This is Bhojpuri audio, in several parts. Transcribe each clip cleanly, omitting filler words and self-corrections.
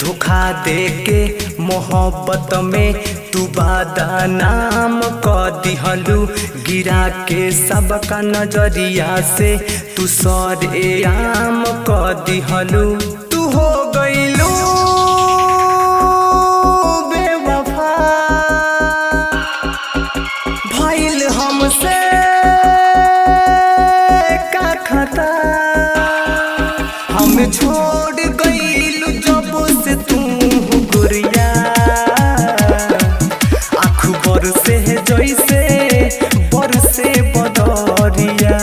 धोखा दे के मोहब्बत में तू बदनाम क दिहलू, गिरा के सबका नजरिया से तू सरेआम क दिहलू। तू हो गइलू बेवफा, भइल हमसे का खता, हम छोड़ गइलू जब से तू गुरिया, आँख बरसे जैसे बरसे बदरिया,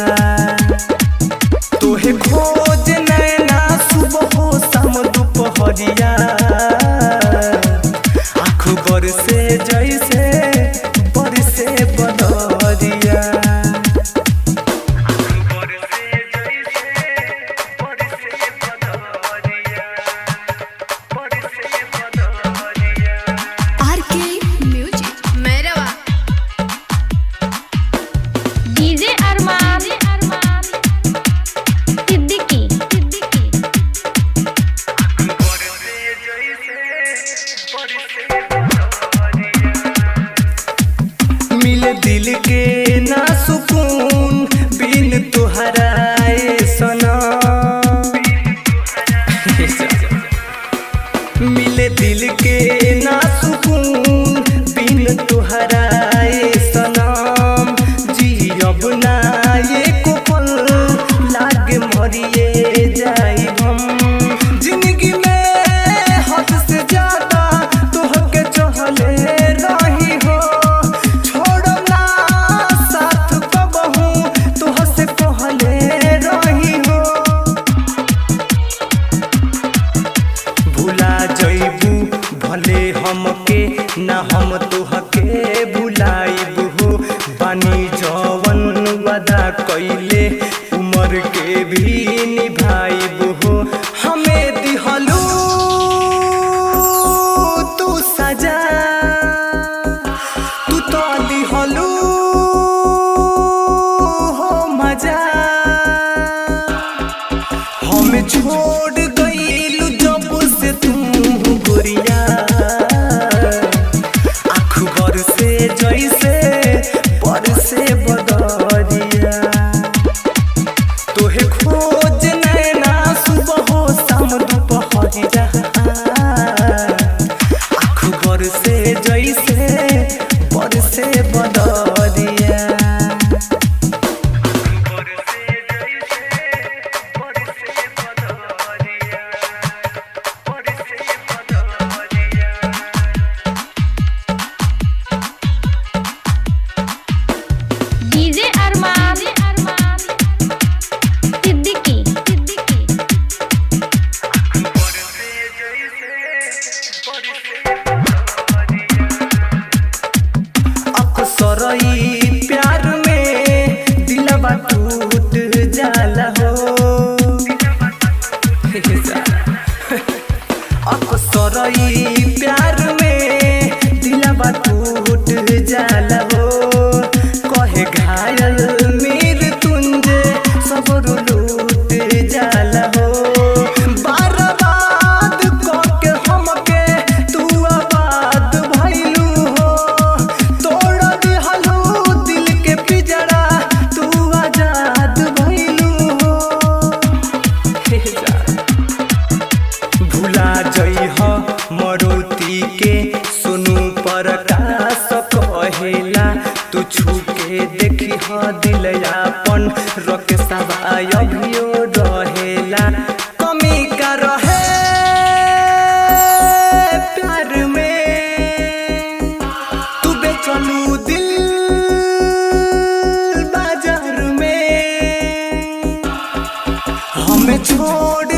तोहे खोज नैना सुबह हो शाम दोपहरिया, आँख बरसे जैसे बरसे बदरिया। मिले दिल के ना सुकून बिन तुहरा सनम, मिले दिल के ना सुकून बिन तुहरा सनम, जियब ना एको पल लागे मरिए जाई हम। जिंदगी में हद से ज्यादा तोहके चहले रही हो, भले हमके ना हम तोहके भुलाइब हो, बानी जवन वादा कइले उम्र के भी निभाइब हो। हमें दिहलू तू सजा, तू तो दिहलू हो मजा, हम छोड़ गइलू जब से तू गुरिया, आँख बरसे जैसे बरसे बदरिया, तोहे खोज नैना सुबह हो शाम दोपहरिया, आँख बरसे जैसे बरसे बदरिया। अक्सरई प्यार में दिलवा टूट जाला हो, अक्सरई प्यार में दिलवा टूट जाला हो, कहे घायल मेरे तुंजे सबर लूट जाला हो। बर्बाद करके हमके तू आबाद भइलू हो, तोड़ दिहलू दिल के पिजड़ा तू आजाद भइलू हो। भुला जइह मरुति के सुनू प्रकाश कहेला, तू छू के देखी दिल अपन रख सवाय अभियो रहेला। कमी का रहे प्यार में, तू बेचलू दिल बाजार में, हमें छोड़